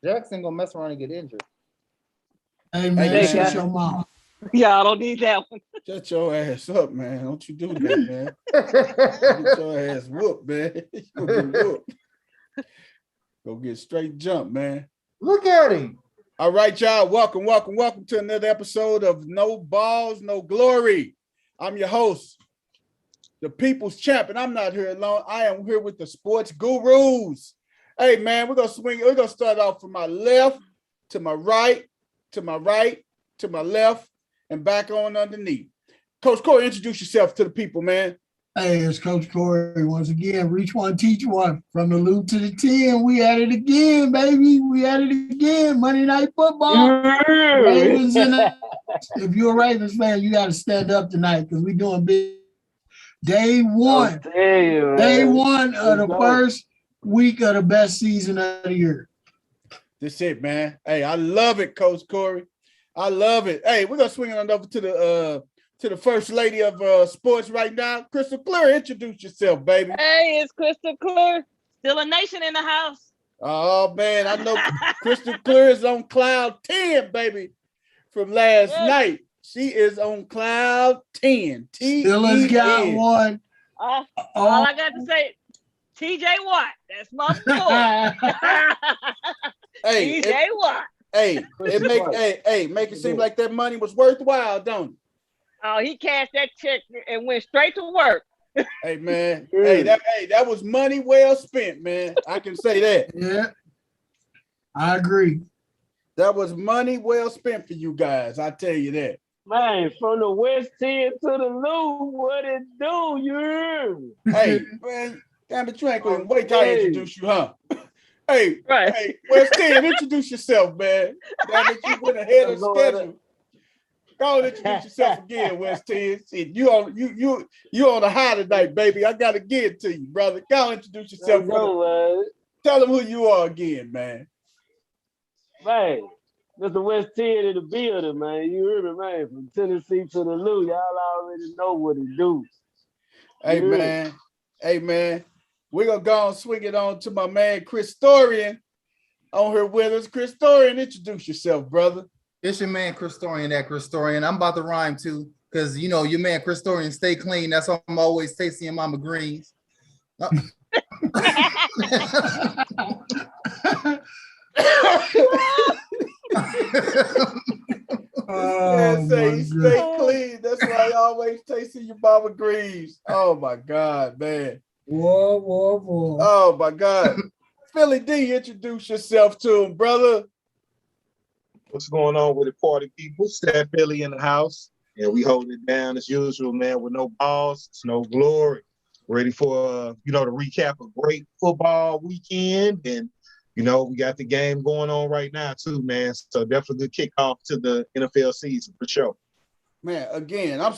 Jackson gonna mess around and get injured. Hey man, Hey, shut guys. your mouth. Yeah, I don't need that one. Shut your ass up, man. Don't you do that, man. Get your ass whooped, man. You gonna get whooped. Go get straight jump, man. Look at him. All right, y'all. Welcome to another episode of No Balls, No Glory. I'm your host, the People's Champ, and I'm not here alone. I am here with the sports gurus. Hey, man, we're gonna start off from my left to my right, to my right, to my left, and back on underneath. Coach Corey, introduce yourself to the people, man. Hey, it's Coach Corey once again. Reach one, teach one. From the loop to the 10. We at it again, baby. We at it again. Monday Night Football. Ravens if you're a Ravens fan, you got to stand up tonight because we're doing big. Day one. Day one of the first week of the best season of the year. That's it, man. Hey, I love it, Coach Corey. I love it. Hey, we're gonna swing on over to the first lady of sports right now. Crystal Clear, introduce yourself, baby. Hey, it's Crystal Clear. Still a nation in the house. Oh man, I know Crystal Clear is on cloud 10, baby. From last night. She is on cloud 10. Still has got one. All I got to say, TJ Watt. That's my boy. Hey, TJ Watt. Hey, make it seem like that money was worthwhile, don't it? Oh, he cashed that check and went straight to work. Hey man, that was money well spent, man. I can say that. Yeah, I agree. That was money well spent for you guys. I tell you that. Man, from the West 10 to the Loop, what it do, you heard me? Hey, man, damn it, you ain't gonna wait till I introduce you, huh? Hey, right. Hey, West 10, introduce yourself, man. Damn it, you went ahead of schedule. Go and introduce yourself again, West 10. Shit, you on the high tonight, baby. I gotta give it to you, brother. Go introduce yourself. Tell them who you are again, man. Man, Mr. West 10 in the building, man. You hear me, man? From Tennessee to the Lou, y'all already know what it do. Hey, man. We're gonna go and swing it on to my man Chris Storian on here with us. Chris Storian, introduce yourself, brother. It's your man Chris Storian, that Chris Storian. I'm about to rhyme too, because you know your man Chris Storian stay clean. That's why I'm always tasting Mama Greens. Stay clean. That's why I always tasting your Mama Greens. Oh my God, man. Whoa. Oh my God. Philly D, introduce yourself to him, brother. What's going on with the party people? Stat Philly in the house. And we holding it down as usual, man, with no balls, it's no glory. Ready for, the recap of great football weekend. And, we got the game going on right now too, man. So definitely a good kickoff to the NFL season for sure. Man, again, I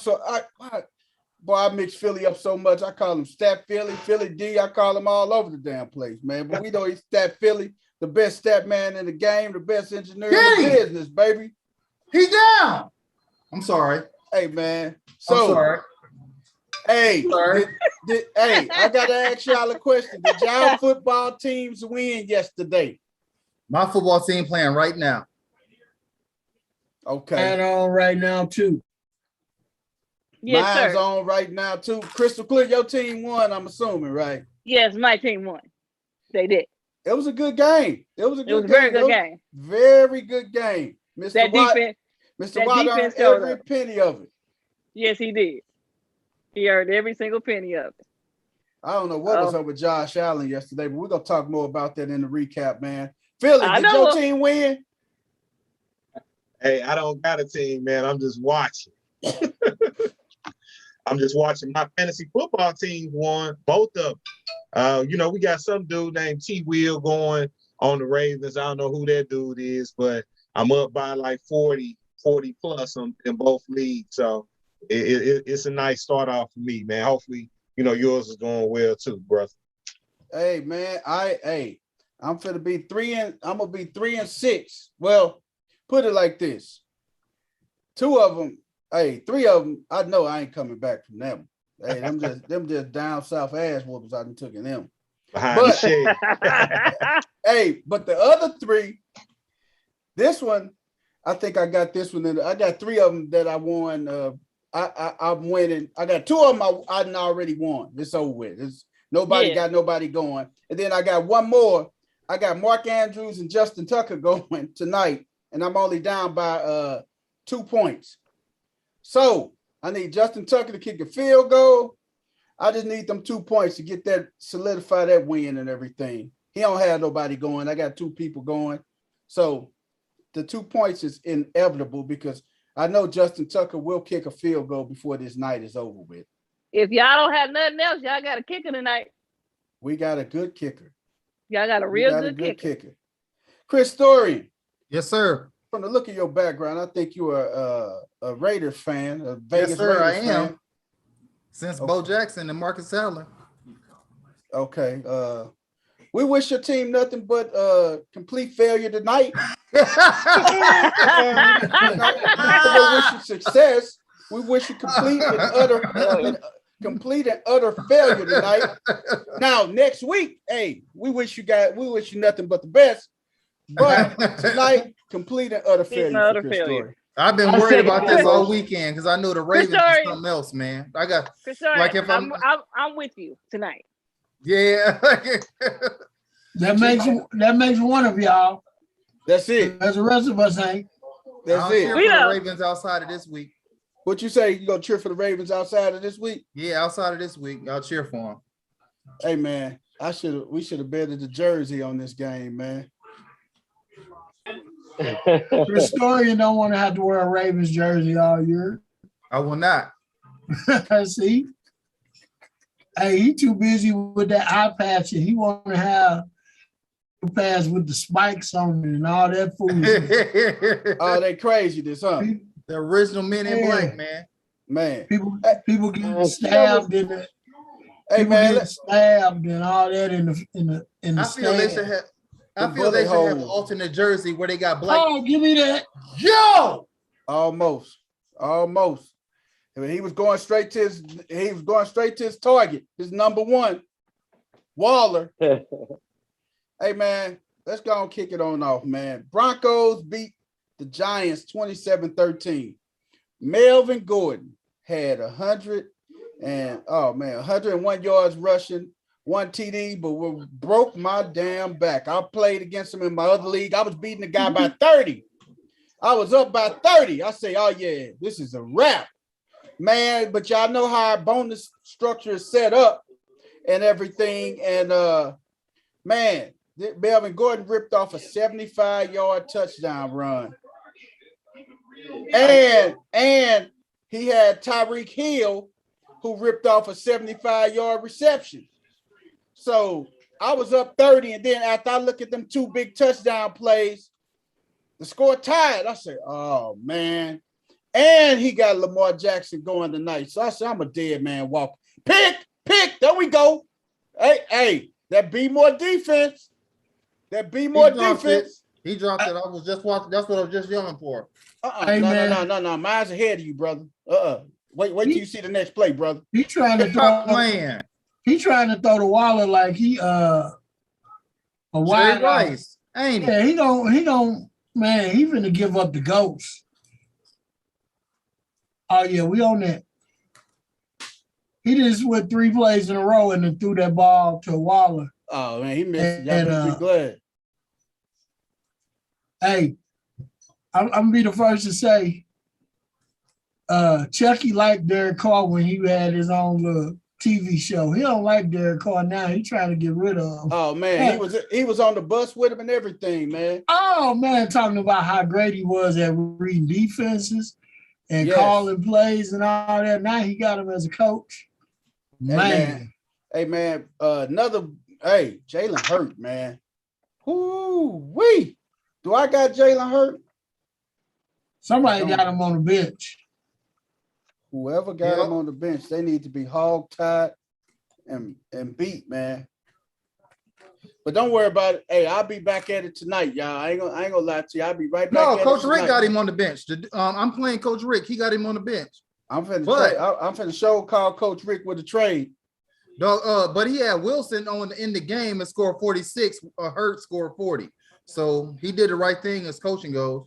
mix Philly up so much. I call him Stat Philly, Philly D. I call him all over the damn place, man. But we know he's Stat Philly, the best stat man in the game, the best engineer in the business, baby. He's down. I'm sorry. Hey, man. I'm sorry. Hey, I gotta ask y'all a question. Did y'all football teams win yesterday? My football team playing right now. Okay. And on right now too. Yes, Mine's sir. on right now too. Crystal Clear, your team won, I'm assuming, right? Yes, my team won. They did. It was a good game. It was a very good game. Very good game. That defense. Mr. Watt earned every penny of it. Yes, he did. He earned every single penny of it. I don't know what was up with Josh Allen yesterday, but we're gonna talk more about that in the recap, man. Philly, did your team win? Hey, I don't got a team, man. I'm just watching. I'm just watching. My fantasy football team won, both of them. We got some dude named T. Will going on the Ravens. I don't know who that dude is, but I'm up by like 40 plus in both leagues. So it's a nice start off for me, man. Hopefully, yours is going well too, brother. Hey, man, I'm gonna be 3-6. Well, put it like this: 2 of them, 3 of them, I know I ain't coming back from them. Hey, them just down south ass whoopers I done took in them. Behind the shade. Hey, but the other 3, This one, I think I got this one. I got 3 of them that I won. I'm winning. I got 2 of them I already won. It's over with. Nobody got nobody going. And then I got 1 more. I got Mark Andrews and Justin Tucker going tonight, and I'm only down by 2 points. So I need Justin Tucker to kick a field goal. I just need them 2 points to get that, solidify that win and everything. He don't have nobody going. I got 2 people going. So the 2 points is inevitable because I know Justin Tucker will kick a field goal before this night is over with. If y'all don't have nothing else, y'all got a kicker tonight. We got a good kicker. Y'all got a real good kicker. Chris Storian. Yes, sir. From the look of your background, I think you are a Raiders fan, a Vegas Yes, sir, Raiders I am. fan. Since Bo Jackson and Marcus Sadler. Okay. We wish your team nothing but complete failure tonight. We wish you success. We wish you complete and utter failure tonight. Now, next week, hey, we wish you nothing but the best. But tonight, complete and utter failure. Utter failure. I've been worried about this all weekend because I know the Ravens is something else, man. I got like if I'm with you tonight. Yeah. That makes one of y'all. That's it. As the rest of us ain't. That's I'll it. cheer for the Ravens outside of this week. What you say? You gonna cheer for the Ravens outside of this week? Yeah, outside of this week, I'll cheer for them. Hey man, we should have betted the jersey on this game, man. Historian don't want to have to wear a Ravens jersey all year. I will not. See? Hey, he too busy with that eye patch and he want to have a pass with the spikes on it and all that food. Oh, they crazy this, huh? The original Men in Black, man. Man. People getting stabbed in the stabbed and all that in the I feel they should have they should have an alternate jersey where they got black. Oh, give me that. Yo! Almost. I mean, he was going straight to his target, his number one, Waller. Hey man, let's go and kick it on off, man. Broncos beat the Giants 27-13. Melvin Gordon had 101 yards rushing, 1 TD, but we broke my damn back. I played against him in my other league. I was beating the guy by 30. I was up by 30. I say, oh yeah, this is a wrap. Man, but y'all know how our bonus structure is set up and everything. And man, Melvin Gordon ripped off a 75-yard touchdown run. And he had Tyreek Hill, who ripped off a 75-yard reception. So I was up 30, and then after I look at them 2 big touchdown plays, the score tied. I said, oh, man. And he got Lamar Jackson going tonight. So I said, I'm a dead man walking. Pick. There we go. Hey, that be more defense. He dropped it. I was just watching. That's what I was just yelling for. No. Mine's ahead of you, brother. Wait till you see the next play, brother. He trying to throw the Waller like he a wide rice. Ain't yeah, he don't man, he finna give up the ghost. Oh yeah, we on that. He just went 3 plays in a row and then threw that ball to Waller. Oh man, he missed. Y'all be glad. Hey, I'm gonna be the first to say, Chucky liked Derek Carr when he had his own little TV show. He don't like Derek Carr now. He trying to get rid of him. Oh man, he was on the bus with him and everything, man. Oh man, talking about how great he was at reading defenses and calling plays and all that. Now he got him as a coach. Hey man, Jalen Hurt, man. Woo-wee. Do I got Jalen Hurt? Somebody got him on the bench. Whoever got him on the bench, they need to be hog-tied and beat, man. But don't worry about it. Hey, I'll be back at it tonight, y'all. I ain't gonna lie to you. I'll be right back. No, Coach Rick got him on the bench. I'm playing Coach Rick. He got him on the bench. I'm finna show call Coach Rick with a trade. No, but he had Wilson in the game and scored 46. Hurt scored 40. So he did the right thing as coaching goes.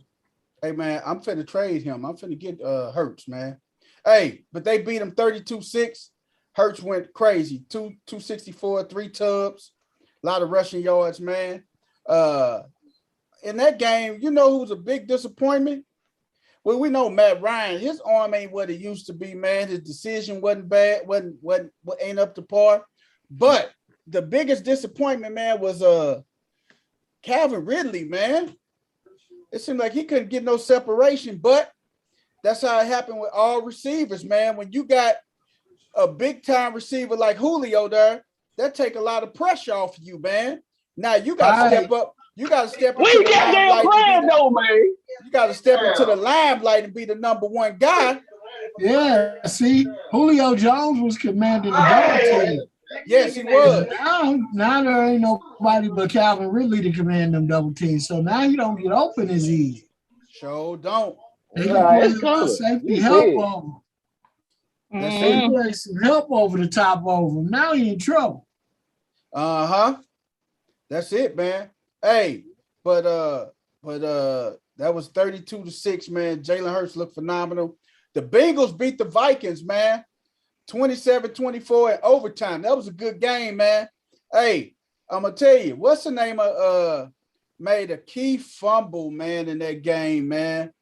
Hey man, I'm finna trade him. I'm finna get Hurts, man. Hey, but they beat him 32-6. Hurts went crazy. 264, 3 tubs, a lot of rushing yards, man. In that game, you know who was a big disappointment? Well, we know Matt Ryan, his arm ain't what it used to be, man. His decision wasn't bad, ain't up to par. But the biggest disappointment, man, was Calvin Ridley, man. It seemed like he couldn't get no separation, but that's how it happened with all receivers, man. When you got a big-time receiver like Julio there, that take a lot of pressure off of you, man. Now you got to step up. You got to step into We the got damn limelight. playing though, man. You got to step into the limelight and be the number one guy. Yeah, see, Julio Jones was commanding the double team. Yes, he was. Now there ain't nobody but Calvin Ridley to command them double teams. So now you don't get open as easy. Sure don't. They Right, can it's play coming. safety You help did. over. That's They it. play some help over the top over him. Now he in trouble. That's it, man. Hey, but that was 32-6, man. Jalen Hurts looked phenomenal. The Bengals beat the Vikings, man. 27-24 in overtime. That was a good game, man. Hey, I'm gonna tell you, what's the name of made a key fumble, man, in that game, man.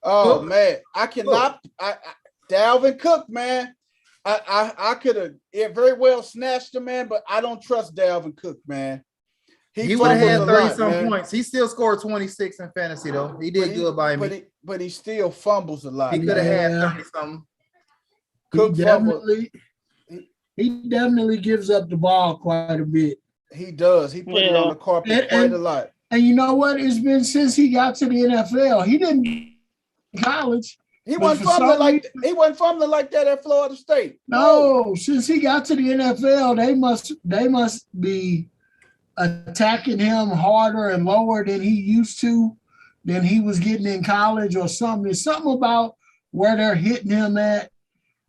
Oh man, I cannot. Dalvin Cook, man. I could have very well snatched him, man, but I don't trust Dalvin Cook, man. He would have had fumbles a 30 lot, some man. points. He still scored 26 in fantasy though. He did good by me. But he still fumbles a lot. He could have man. had Yeah. 30 something. Cook He definitely gives up the ball quite a bit. He does. He put it on the carpet quite a lot. And you know what? It's been since he got to the NFL. He didn't in college. He But wasn't for some fumbling like that at Florida State. No, since he got to the NFL, they must be attacking him harder and lower than he used to, than he was getting in college or something. There's something about where they're hitting him at.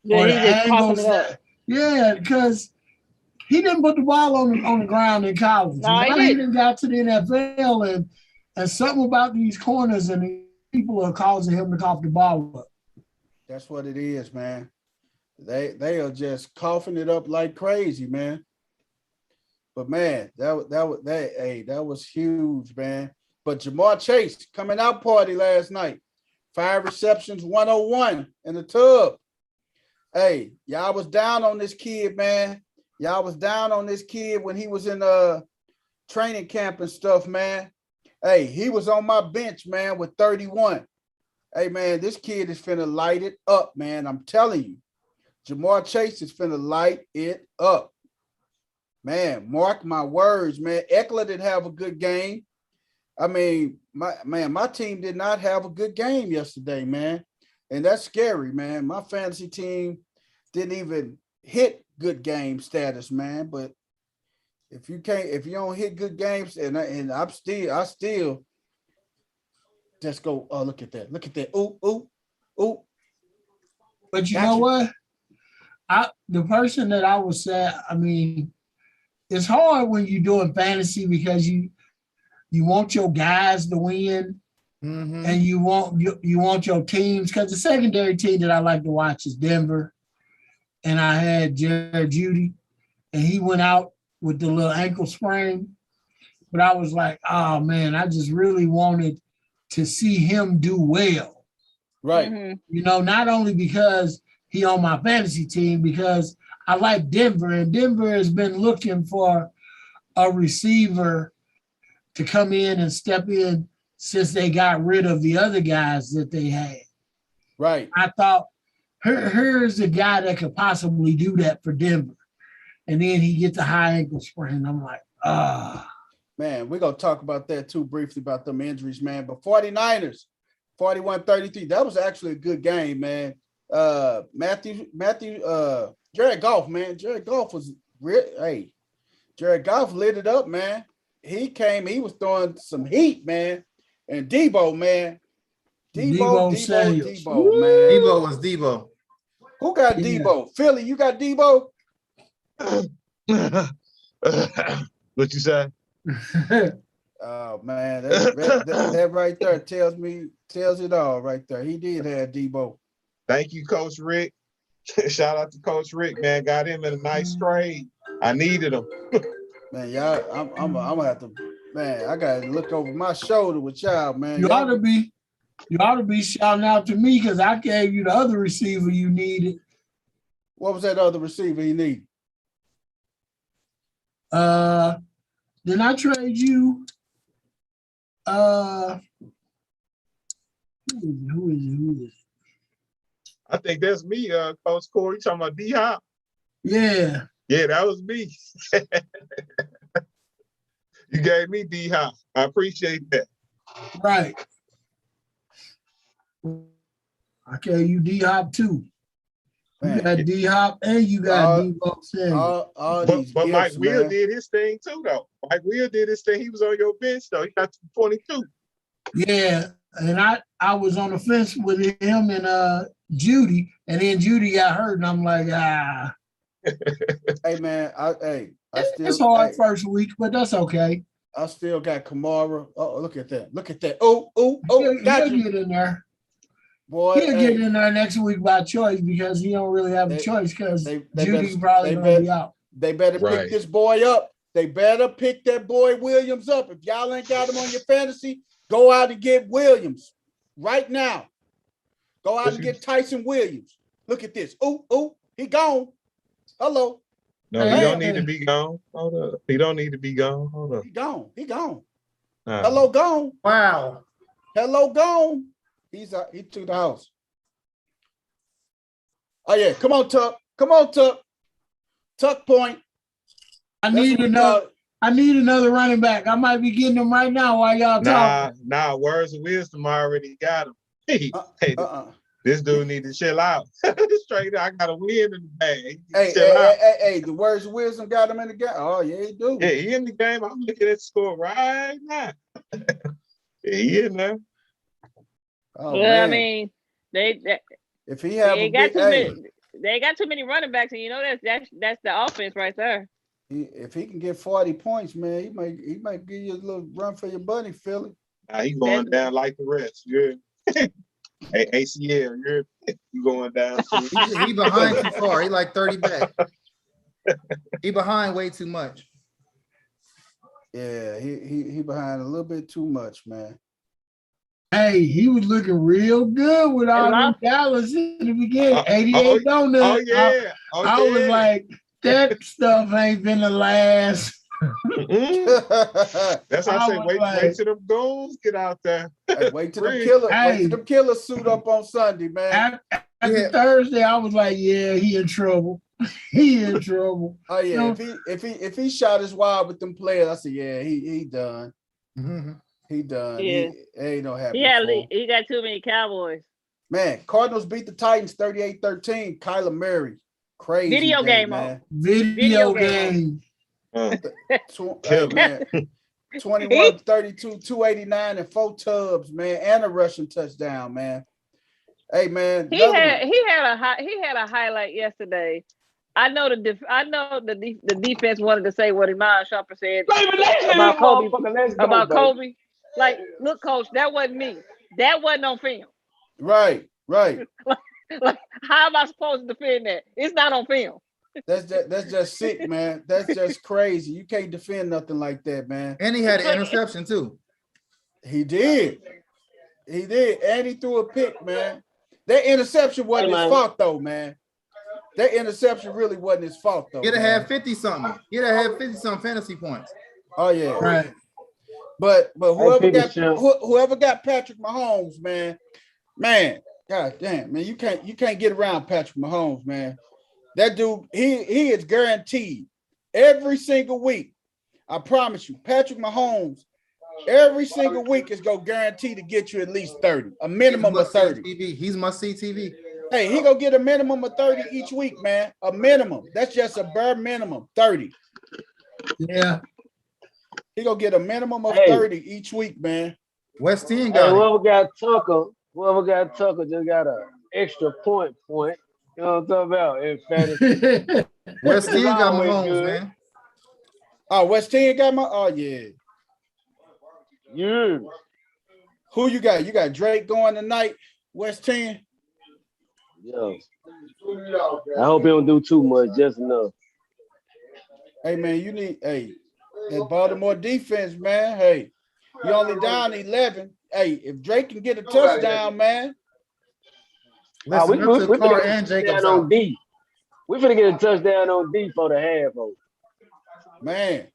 Yeah, or he the just coughing angles it up. that- Yeah, because he didn't put the ball on the ground in college. No, he Now didn't. done got to the NFL and something about these corners and the people are causing him to cough the ball up. That's what it is, man. They are just coughing it up like crazy, man. But man, that was huge, man. But Jamar Chase coming out party last night. 5 receptions, 101 in the tub. Hey, y'all was down on this kid, man. Y'all was down on this kid when he was in training camp and stuff, man. Hey, he was on my bench, man, with 31. Hey, man, this kid is finna light it up, man. I'm telling you. Jamar Chase is finna light it up. Man, mark my words, man. Eckler didn't have a good game. I mean, my team did not have a good game yesterday, man. And that's scary, man. My fantasy team didn't even hit good game status, man. But if you don't hit good games, and I still just go, oh, look at that. Look at that. Ooh. But you Gotcha. know what? The person that I was saying, I mean, it's hard when you're doing fantasy because you want your guys to win Mhm. and you want your teams, because the secondary team that I like to watch is Denver. And I had Jared Judy, and he went out with the little ankle sprain. But I was like, oh man, I just really wanted to see him do well. Right. Mhm. You know, not only because he on my fantasy team, because I like Denver, and Denver has been looking for a receiver to come in and step in since they got rid of the other guys that they had. Right. I thought, here's a guy that could possibly do that for Denver. And then he gets a high ankle sprain. I'm like, Man, we're going to talk about that too briefly, about them injuries, man. But 49ers, 41-33, that was actually a good game, man. Jared Goff, man. Jared Goff was Jared Goff lit it up, man. He was throwing some heat, man. And Debo, man. Debo, Samuels. man. Debo was Debo. Who got Yeah. Debo? Philly, you got Debo? What you say? Oh man, that right there tells it all right there. He did have Debo. Thank you, Coach Rick. Shout out to Coach Rick, man. Got him in a nice trade. I needed him. Man, y'all, I'm gonna have to, man. I gotta look over my shoulder with y'all, man. You Y'all- ought to be shouting out to me because I gave you the other receiver you needed. What was that other receiver he need? Didn't I trade you? Who is it? I think that's me, Coach Corey. You talking about D-Hop? Yeah. Yeah, that was me. You gave me D-Hop. I appreciate that. Right. I gave you D-Hop too. You Man, got D-Hop and you got Uh, Debo Samuel. all But, these but Mike gifts, Will man. did his thing too, though. Mike Will did his thing. He was on your bench, though. He got 22. Yeah. And I was on the fence with him and Judy, and then Judy got hurt, and I'm like, Hey man, I it's still hard first week, but that's okay. I still got Kamara. Oh, look at that. Look at that. Oh, He'll got you. get in there. Boy, He'll get in there next week by choice because he don't really have a They- choice because they Judy better- probably they gonna better- be out. They better Right. pick this boy up. They better pick that boy Williams up. If y'all ain't got him on your fantasy, go out and get Williams right now. Go out and get Tyson Williams. Look at this. Oh, he gone. Hello. No, he Hey, don't need to be gone. Hold up. He don't need to be gone. Hold up. He gone. He gone. Nah. Hello, gone. Wow. Hello, gone. He's to the house. Oh yeah, come on, Tuck. Come on, Tuck. Tuck point. I That's need what we another. call it. I need another running back. I might be getting him right now while y'all talking. Nah, words of wisdom, I already got him. Hey, this dude need to chill out. Straight up, I got a win in the bag. Chill out. Hey, the words of wisdom got him in the game. Oh, yeah, he do. Yeah, he in the game. I'm looking at the score right now. Yeah, he in there. Oh, Well, man. I mean, they if he have they a got big, too hey, many. They got too many running backs, and you know that's the offense right there. if he can get 40 points, man, he might give you a little run for your money, Philly. Nah, he going down like the rest. You're hey, ACL, you going down too. He behind too far. He like 30 back. He behind way too much. Yeah, he behind a little bit too much, man. Hey, he was looking real good with all them Dallas in the beginning. 88 donuts. Oh yeah. I was like, that stuff ain't been the last. That's how I say, wait till them goons get out there. Hey, wait till Hey. them killers suit up on Sunday, man. After Thursday, I was like, yeah, he in trouble. He in trouble. Oh yeah, No. if he shot his wide with them players, I said, yeah, he done. Mm-hmm. He done. Yeah. Ain't no happy. He got too many Cowboys. Man, Cardinals beat the Titans 38-13. Kyler Murray. Crazy. Video day, game man. Video game. Hey, man. 21, 32, 289, and 4 tubs, man, and a rushing touchdown, man. Hey, man. He had a highlight yesterday. I know the defense wanted to say what Iman Shumpert said about Kobe. About Kobe. Like, look, coach, that wasn't me. That wasn't on film. Right. Like, how am I supposed to defend that? It's not on film. That's just sick, man. That's just crazy. You can't defend nothing like that, man. And he had an interception too. He did. And he threw a pick, man. That interception wasn't his fault, though, man. That interception really wasn't his fault, though. He'd have had 50-something. He'd have had 50-something fantasy points. Oh, yeah. Right. But whoever got Patrick Mahomes, man, god damn, man, you can't get around Patrick Mahomes, man. That dude, he is guaranteed every single week. I promise you, Patrick Mahomes, every single week is gonna guarantee to get you at least 30, a minimum of 30. He's must-see TV. Hey, he gonna get a minimum of 30 each week, man. A minimum. That's just a bare minimum, 30. Yeah. He gonna get a minimum of 30 each week, man. West 10 Hey, got it. whoever got Tucker just got an extra point. You know what I'm talking about? In fantasy. West 10 got always Mahomes, good. man. Oh, West 10 got my. Oh yeah. Yeah. Who you got? You got Drake going tonight, West 10? Yeah. I hope he don't do too much, just enough. Hey, man, you need, that Baltimore defense, man. Hey, you only down 11. Hey, if Drake can get a touchdown, man. Listen, we took Carr finna get and a Jacobs touchdown out. on D. We finna get a touchdown on D for the half. Man.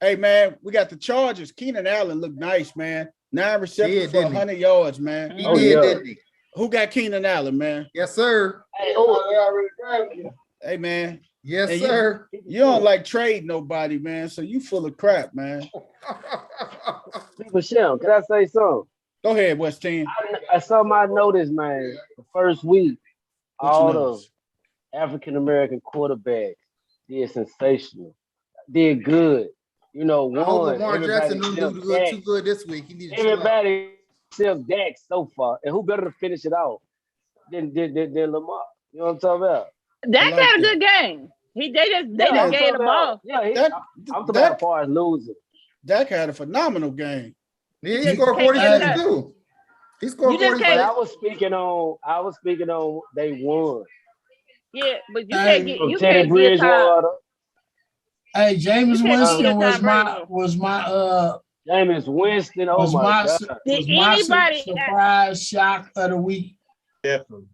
Hey, man, we got the Chargers. Keenan Allen looked nice, man. 9 receptions for 100 yards, man. He did, didn't he? Who got Keenan Allen, man? Yes, sir. Hey, man. Yes, And sir. You don't like trade nobody, man. So you full of crap, man. Michelle, can I say something? Go ahead, West 10. I something I noticed, man. The first week, all the African American quarterbacks did sensational, did good. You know, I hope one. Lamar Jackson didn't do too good this week. He needed everybody except Dak so far, and who better to finish it off than Lamar? You know what I'm talking about? Dak had a good game. They just gave the ball. Yeah, I'm talking about as far as losing. Dak had a phenomenal game. He scored 46 too. He scored 46. I was speaking on they won. Yeah, but you can't get Teddy Bridgewater. Hey, Jameis Winston was my Jameis Winston. Oh my God! Did anybody surprise shock of the week? Definitely.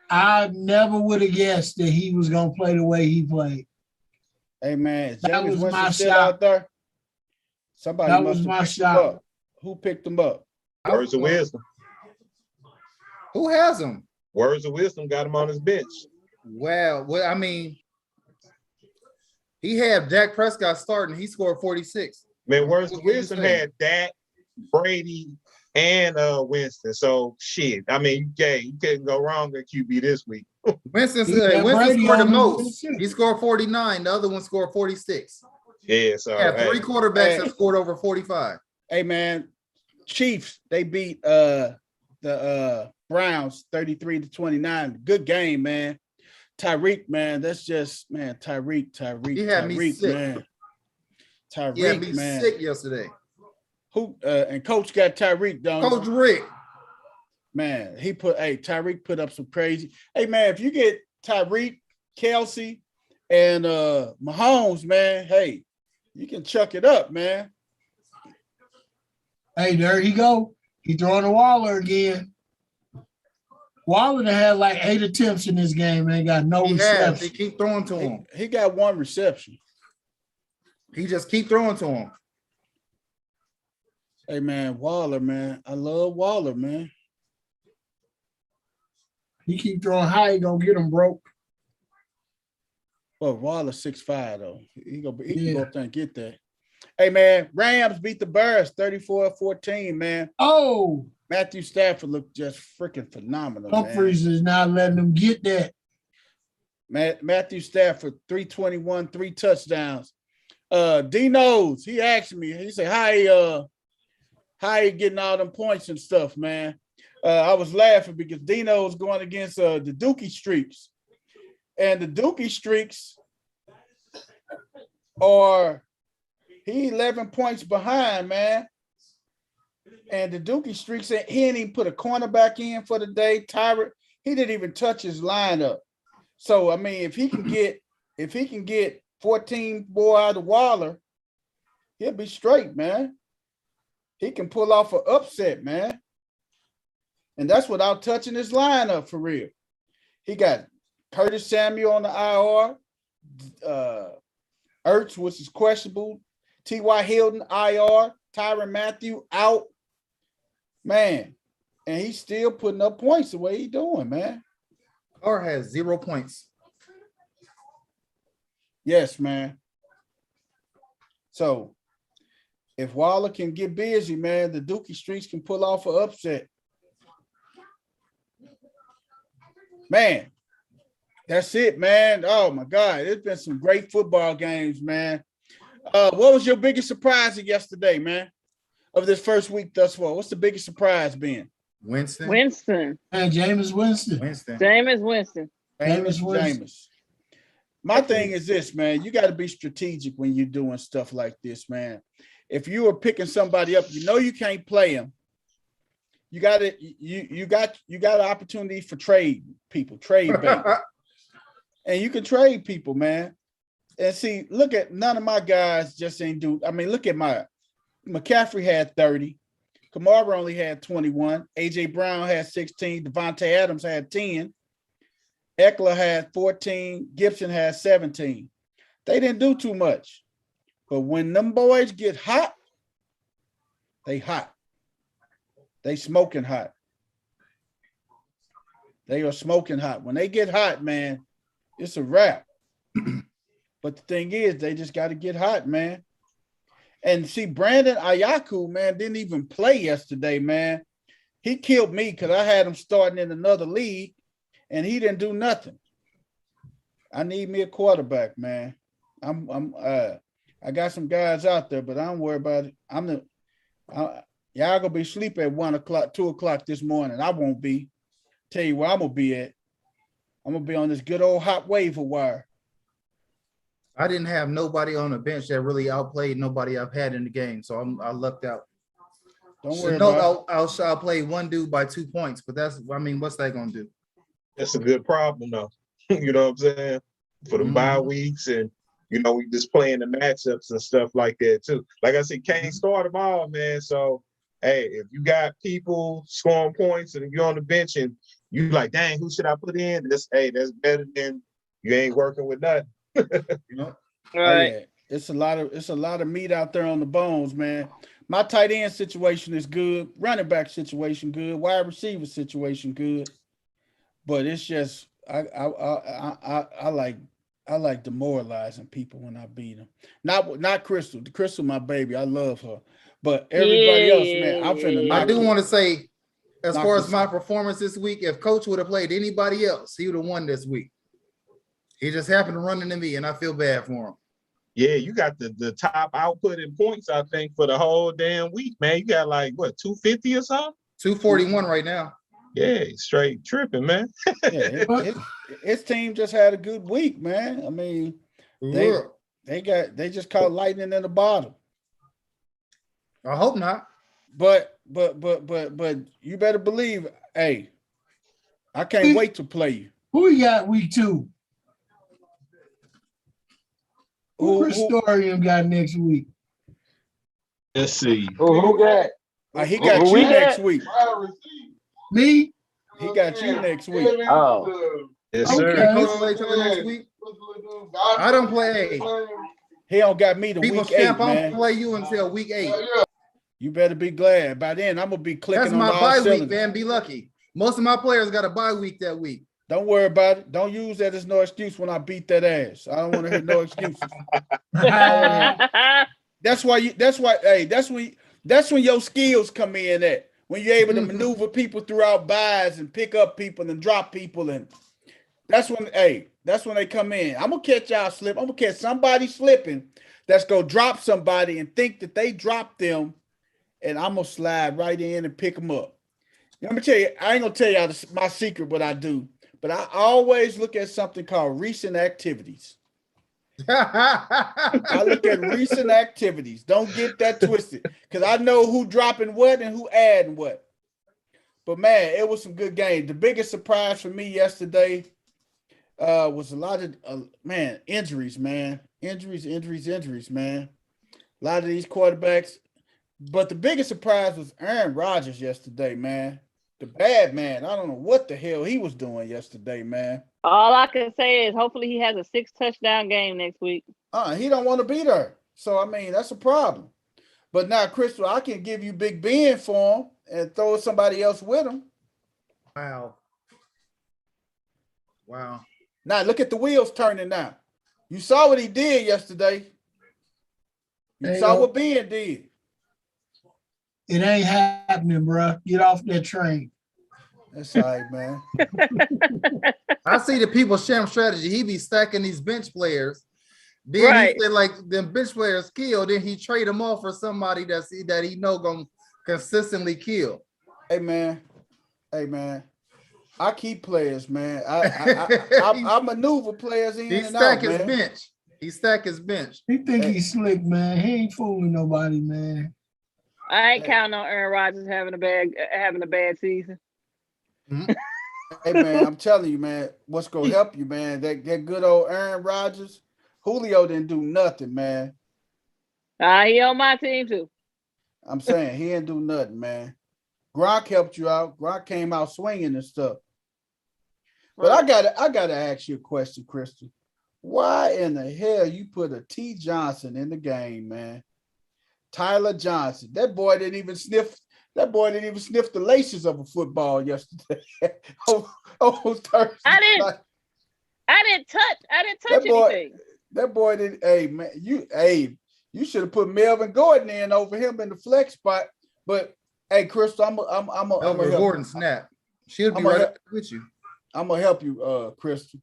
I never would have guessed that he was gonna play the way he played. Hey man, that was my still out there. Somebody that was my shot. Who picked him up? Words of wisdom. Who has him? Words of wisdom got him on his bench. Well, I mean, he had Dak Prescott starting. He scored 46. Man, Words of wisdom had Dak, Brady, and Winston. So shit. I mean, you couldn't go wrong at QB this week. Winston scored the most. He scored 49. The other one scored 46. Yeah, so three quarterbacks that scored over 45. Hey man, Chiefs, they beat the Browns 33-29. Good game, man. Tyreek, man, that's just Tyreek. He had me sick, man. Tyreek, he had me sick yesterday. Who and Coach got Tyreek down. Coach Rick. Man, Tyreek put up some crazy. Hey man, if you get Tyreek, Kelsey, and Mahomes, man, hey, you can chuck it up, man. Hey, there he go. He throwing to Waller again. Waller had like 8 attempts in this game and got no reception. They keep throwing to him. He got 1 reception. He just keep throwing to him. Hey man, Waller, man. I love Waller, man. He keep throwing high, he gonna get him broke. Well, Waller 6'5", though. He can go up there and get that. Hey man, Rams beat the Bears 34-14, man. Oh, Matthew Stafford looked just freaking phenomenal. Humphreys is not letting him get that. Matthew Stafford, 321, 3 touchdowns. D-Nose, he asked me, he said, how you getting all them points and stuff, man? I was laughing because Dino was going against the Dookie Streaks. And the Dookie Streaks he 11 points behind, man. And the Dookie Streaks, he didn't even put a cornerback in for the day. Tyrant, he didn't even touch his lineup. So, I mean, if he can get 14 more out of Waller, he'll be straight, man. He can pull off an upset, man. And that's without touching his lineup for real. He got Curtis Samuel on the IR, Ertz, which is questionable, T.Y. Hilton, IR, Tyrann Mathieu out. Man, and he's still putting up points the way he's doing, man. Carr has 0 points. Yes, man. So, if Waller can get busy, man, the Dookie Streets can pull off an upset. Man, that's it, man. Oh, my God. It's been some great football games, man. What was your biggest surprise of yesterday, man, of this first week thus far? What's the biggest surprise been? Winston. And Jameis Winston. Jameis Winston. Jameis. My thing is this, man. You got to be strategic when you're doing stuff like this, man. if you are picking somebody up, you know you can't play him. You got an opportunity for trade bait. And you can trade people, man. And see, look at none of my guys just ain't do. I mean, look at McCaffrey had 30. Kamara only had 21. AJ Brown had 16. Devontae Adams had 10. Eckler had 14. Gibson had 17. They didn't do too much. But when them boys get hot, they hot. They smoking hot. They are smoking hot. When they get hot, man, it's a wrap. But the thing is, they just got to get hot, man. And see, Brandon Ayaku, man, didn't even play yesterday, man. He killed me because I had him starting in another league, and he didn't do nothing. I need me a quarterback, man. I got some guys out there, but I don't worry about it. Y'all gonna be sleeping at 1 o'clock, 2 o'clock this morning. I won't be. Tell you where I'm gonna be at. I'm gonna be on this good old hot waiver wire. I didn't have nobody on the bench that really outplayed nobody I've had in the game, so I lucked out. Don't worry about it. I'll play one dude by 2 points, but what's that gonna do? That's a good problem, though. You know what I'm saying? For the bye weeks, and we just playing the matchups and stuff like that too. Like I said, can't start them all, man. So hey, if you got people scoring points and you're on the bench and you like, dang, who should I put in? That's better than you ain't working with nothing. All right. Yeah. It's a lot of meat out there on the bones, man. My tight end situation is good, running back situation good, wide receiver situation good, but it's just I like demoralizing people when I beat them. Not Crystal. Crystal, my baby, I love her, but everybody else, man, I'm finna. I do want to say, as Knock far as this my out. performance this week, if Coach would have played anybody else, he would have won this week. He just happened to run into me, and I feel bad for him. Yeah, you got the top output in points, I think, for the whole damn week, man. You got like, what, 250 or something? 241 right now. Yeah, straight tripping, man. Yeah, his team just had a good week, man. I mean, they just caught lightning in the bottle. I hope not. But you better believe, hey, I can't wait to play you. Who we got week 2? Who Christorium got next week? Let's see. Who got? He got Who you we next got? week. Me? He got you next week. Oh. Yes, Okay. sir. Coach play till the next week. I don't play. He don't got me to People's week 8, champ, I man. don't play you until week 8. You better be glad. By then, I'm gonna be clicking That's on my all bye cylinders. week, man. Be lucky. Most of my players got a bye week that week. Don't worry about it. Don't use that as no excuse when I beat that ass. I don't want to hear no excuses. That's when your skills come in at. When you're able to maneuver people throughout buys and pick up people and drop people, and that's when they come in. I'm gonna catch y'all slip. I'm gonna catch somebody slipping that's gonna drop somebody and think that they dropped them, and I'm gonna slide right in and pick them up. Let me tell you, I ain't gonna tell y'all my secret what I do, but I always look at something called recent activities. I look at recent activities. Don't get that twisted, because I know who dropping what and who adding what. But man, it was some good games. The biggest surprise for me yesterday was a lot of injuries, man. Injuries, man. A lot of these quarterbacks. But the biggest surprise was Aaron Rodgers yesterday, man. The bad man. I don't know what the hell he was doing yesterday, man. All I can say is hopefully he has a 6-touchdown game next week. He don't want to be there. So, I mean, that's a problem. But now, Crystal, I can give you Big Ben for him and throw somebody else with him. Wow. Now, look at the wheels turning now. You saw what he did yesterday. You saw what Ben did. It ain't happening, bro. Get off that train. That's all right, man. I see the people's champ strategy. He be stacking these bench players. Then Right. he said, like, them bench players kill. Then he trade them off for somebody that he know gonna consistently kill. Hey, man. I keep players, man. I maneuver players in He and stack out, his man. bench. He stacked his bench. He think he's slick, man. He ain't fooling nobody, man. I ain't counting on Aaron Rodgers having a bad season. Hey man, I'm telling you, man, what's gonna help you, man? That good old Aaron Rodgers, Julio didn't do nothing, man. He on my team too. I'm saying he didn't do nothing, man. Gronk helped you out. Gronk came out swinging and stuff. But I gotta ask you a question, Crystal. Why in the hell you put a T. Johnson in the game, man? Tyler Johnson. That boy didn't even sniff the laces of a football yesterday. on Thursday. I didn't touch anything. That boy didn't. Hey man, you should have put Melvin Gordon in over him in the flex spot. But hey, Crystal, I'm a Gordon snap. She'll be right up with you. I'm gonna help you, Crystal.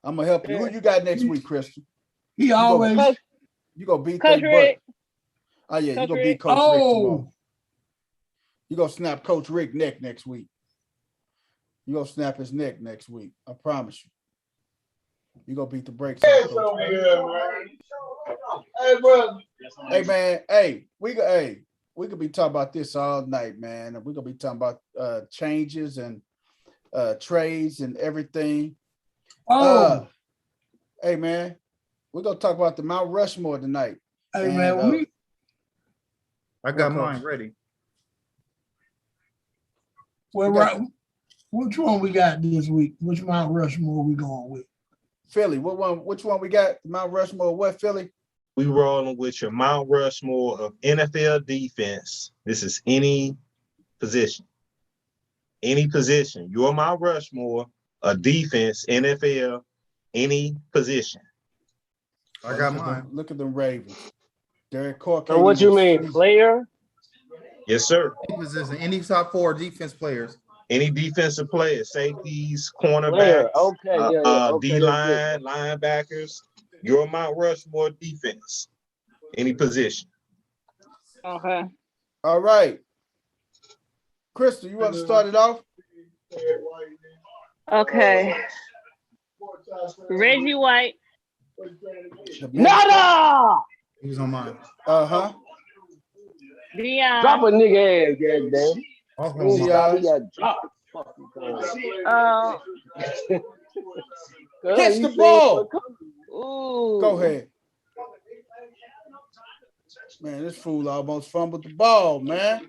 I'm gonna help you. Who you got next week, Crystal? He always you gonna beat Coach that Rick. butt. Oh yeah, you gonna Rick. beat Coach Rick tomorrow. You gonna snap Coach Rick neck next week. You gonna snap his neck next week. I promise you. You gonna beat the brakes. Hey, brother. Hey man, we could be talking about this all night, man. We're gonna be talking about changes and trades and everything. Hey man, we're gonna talk about the Mount Rushmore tonight. Hey man, I got mine ready. Which one we got this week? Which Mount Rushmore we going with? Philly. Which one we got? Mount Rushmore. What, Philly? We rolling with your Mount Rushmore of NFL defense. This is any position. Any position. Your Mount Rushmore of defense, NFL, any position. I got mine. Look at the Ravens. Derek Carr. So what you mean, player? Yes, sir. Any position, any top 4 defense players. Any defensive players, safeties, cornerbacks, D-line, linebackers, your Mount Rushmore defense, any position. Okay. All right. Crystal, you want to start it off? Okay. Reggie White. Nada! He was on mine. Uh-huh. Deion. Drop a nigga ass, goddamn. Oh, Yeah, we got dropped. Catch the ball. Ooh. Go ahead. Man, this fool almost fumbled the ball, man.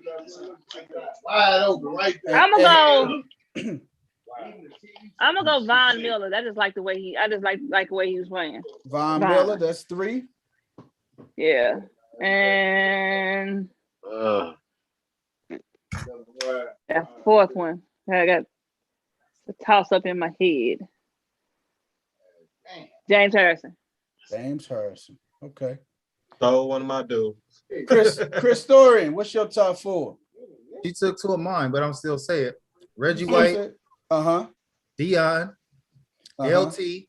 Wide open right there. I'm gonna go Von Miller. I just like the way he was playing. Von Miller, that's 3. Yeah. And that 4th one. I got the toss up in my head. James Harrison. James Harrison. Okay. So one of my dudes. Chris Storian, what's your top 4? He took 2 of mine, but I'm still say it. Reggie White, Uh-huh. Deion, LT,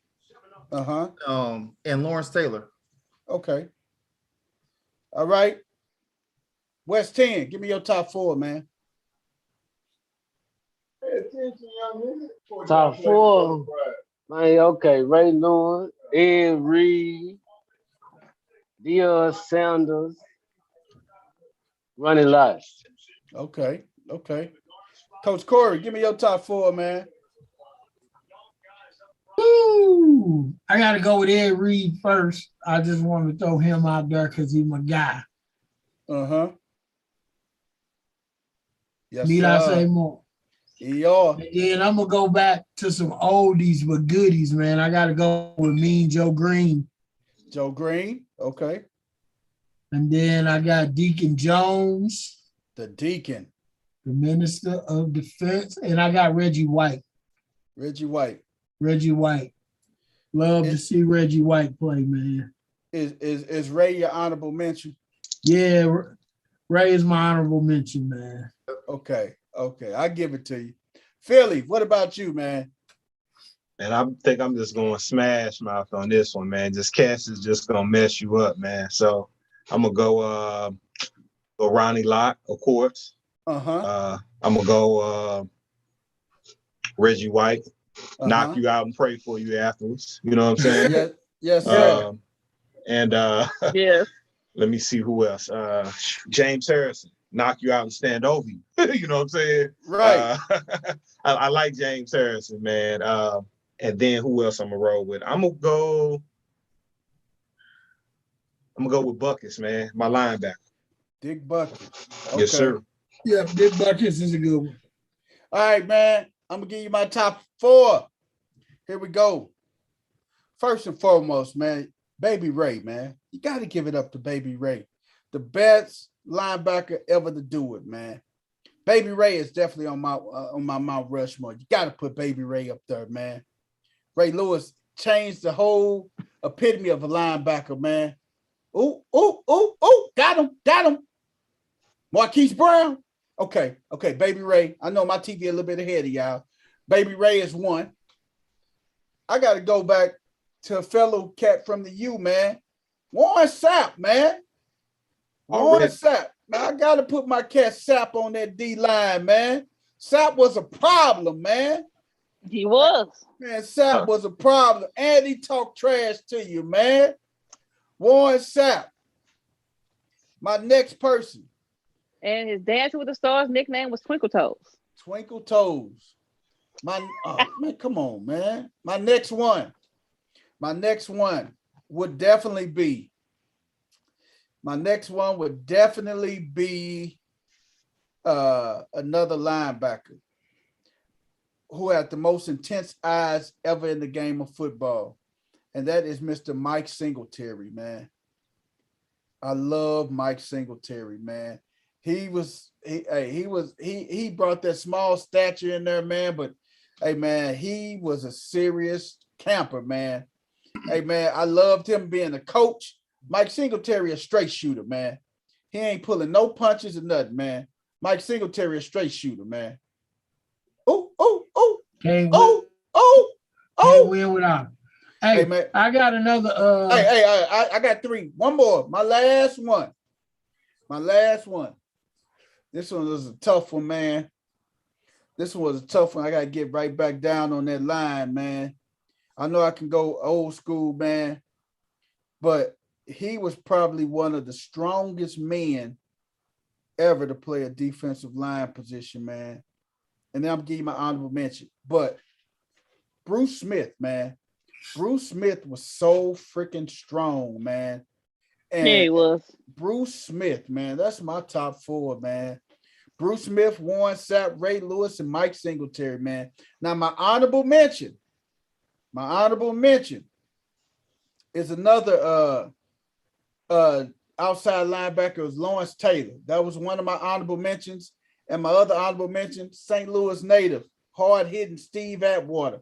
and Lawrence Taylor. Okay. All right. West 10, give me your top 4, man. Top 4. Man, okay. Ray Lewis, Ed Reed, Deion Sanders, Ronnie Lott. Okay. Coach Corey, give me your top 4, man. Ooh, I got to go with Ed Reed first. I just want to throw him out there because he's my guy. Uh-huh. Yes, Need I say more? Yeah. And then I'm going to go back to some oldies but goodies, man. I got to go with Mean Joe Green. Joe Green, okay. And then I got Deacon Jones. The Deacon. The Minister of Defense. And I got Reggie White. Reggie White. Love to see Reggie White play, man. Is Ray your honorable mention? Yeah, Ray is my honorable mention, man. Okay. I give it to you. Philly, what about you, man? And I think I'm just going to smash mouth on this one, man. Cass is just going to mess you up, man. So I'm going to go Ronnie Lott, of course. Uh-huh. I'm going to go Reggie White. Knock you out and pray for you afterwards. You know what I'm saying? Yes, sir. And Yes. let me see who else. James Harrison, knock you out and stand over you. You know what I'm saying? Right. I like James Harrison, man. And then who else I'm gonna roll with? I'm gonna go with Buckets, man. My linebacker. Dick Bucket. Okay. Yes, sir. Yeah, Big Buckets is a good one. All right, man. I'm gonna give you my top 4. Here we go. First and foremost, man, Baby Ray, man. You got to give it up to Baby Ray. The best linebacker ever to do it, man. Baby Ray is definitely on my Mount Rushmore. You got to put Baby Ray up there, man. Ray Lewis changed the whole epitome of a linebacker, man. Ooh, got him. Marquise Brown. Okay, Baby Ray. I know my TV a little bit ahead of y'all. Baby Ray is 1. I got to go back to a fellow cat from the U, man. Warren Sapp, man. Warren Sapp. Man, I got to put my cat Sapp on that D-line, man. Sapp was a problem, man. He was. Man, Sapp was a problem. And he talked trash to you, man. Warren Sapp. My next person. And his Dancing with the Stars nickname was Twinkle Toes. Twinkle Toes. Man, come on, man. My next one would definitely be another linebacker who had the most intense eyes ever in the game of football. And that is Mr. Mike Singletary, man. I love Mike Singletary, man. He brought that small stature in there, man, but hey, man, he was a serious camper, man. Hey, man, I loved him being a coach. Mike Singletary, a straight shooter, man. He ain't pulling no punches or nothing, man. Mike Singletary, a straight shooter, man. Can't win without him. Hey, man. I got another. I got 3. One more. My last one. This one was a tough one, man. This one was a tough one. I got to get right back down on that line, man. I know I can go old school, man, but he was probably one of the strongest men ever to play a defensive line position, man. And then I'm giving you my honorable mention. But Bruce Smith, man. Bruce Smith was so freaking strong, man. And Yeah, he was. Bruce Smith, man. That's my top 4, man. Bruce Smith, Warren Sapp, Ray Lewis, and Mike Singletary, man. Now, my honorable mention is another outside linebacker was Lawrence Taylor. That was one of my honorable mentions. And my other honorable mention, St. Louis native, hard-hitting Steve Atwater.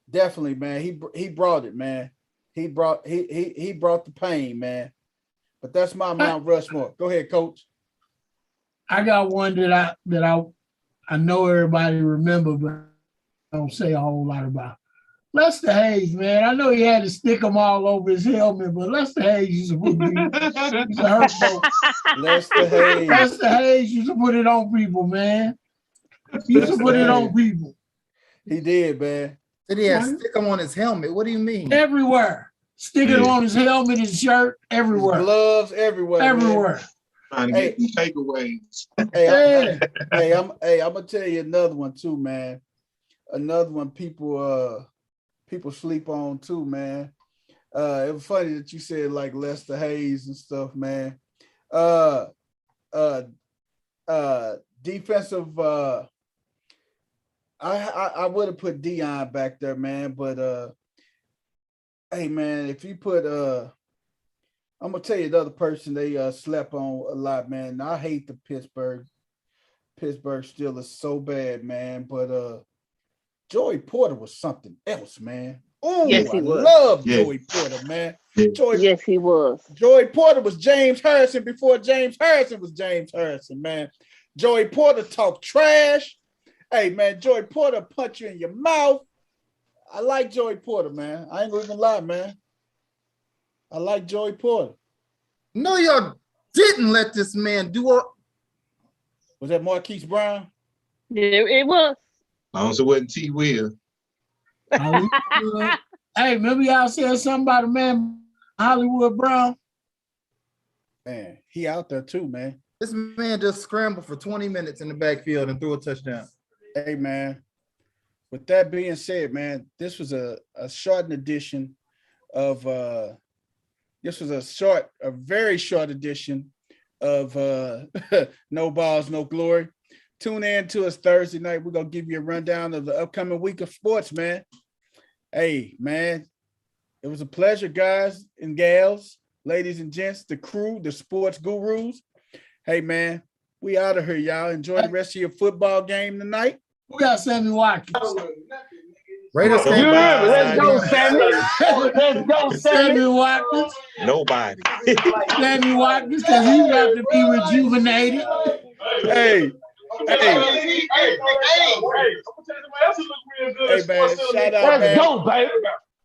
Definitely, man. He brought it, man. He brought the pain, man. But that's my Mount Rushmore. Go ahead, Coach. I got one that I know everybody remember, but I don't say a whole lot about. Lester Hayes, man. I know he had to stick them all over his helmet, but Lester Hayes used to put Lester Hayes used to put it on people, man. He used to put it on people. He did, man. Did he have stick him on his helmet? What do you mean? Everywhere. Stick it on his helmet, his shirt, everywhere. His gloves, everywhere. Everywhere. Man. Trying to get takeaways. I'm gonna tell you another one too, man. Another one people sleep on too, man. It was funny that you said like Lester Hayes and stuff, man. Defensive. I would have put Dion back there, man, but hey, man, if you put I'm gonna tell you another person they slept on a lot, man. I hate the Pittsburgh Steelers so bad, man, but Joey Porter was something else, man. Oh, yes, I love Joey Porter, man. Yes, he was. Joey Porter was James Harrison before James Harrison was James Harrison, man. Joey Porter talked trash. Hey, man, Joey Porter punch you in your mouth. I like Joey Porter, man. I ain't gonna even lie, man. I like Joey Porter. No, y'all didn't let this man do it. Was that Marquise Brown? Yeah, it was. As long as it wasn't T. Will. Hey, remember y'all said something about a man Hollywood Brown? Man, he out there too, man. This man just scrambled for 20 minutes in the backfield and threw a touchdown. Hey, man. With that being said, man, this was a shortened edition of a very short edition of No Balls, No Glory. Tune in to us Thursday night. We're gonna give you a rundown of the upcoming week of sports, man. Hey, man, it was a pleasure, guys and gals, ladies and gents, the crew, the sports gurus. Hey, man, we out of here, y'all. Enjoy the rest of your football game tonight. Who got Sammy Watkins? Raiders came Yeah, back. let's go, Sammy. Let's go, Sammy Sammy. Watkins. Nobody. Sammy Watkins, because he got to be rejuvenated. Hey, man, shout out, Let's man. go, baby.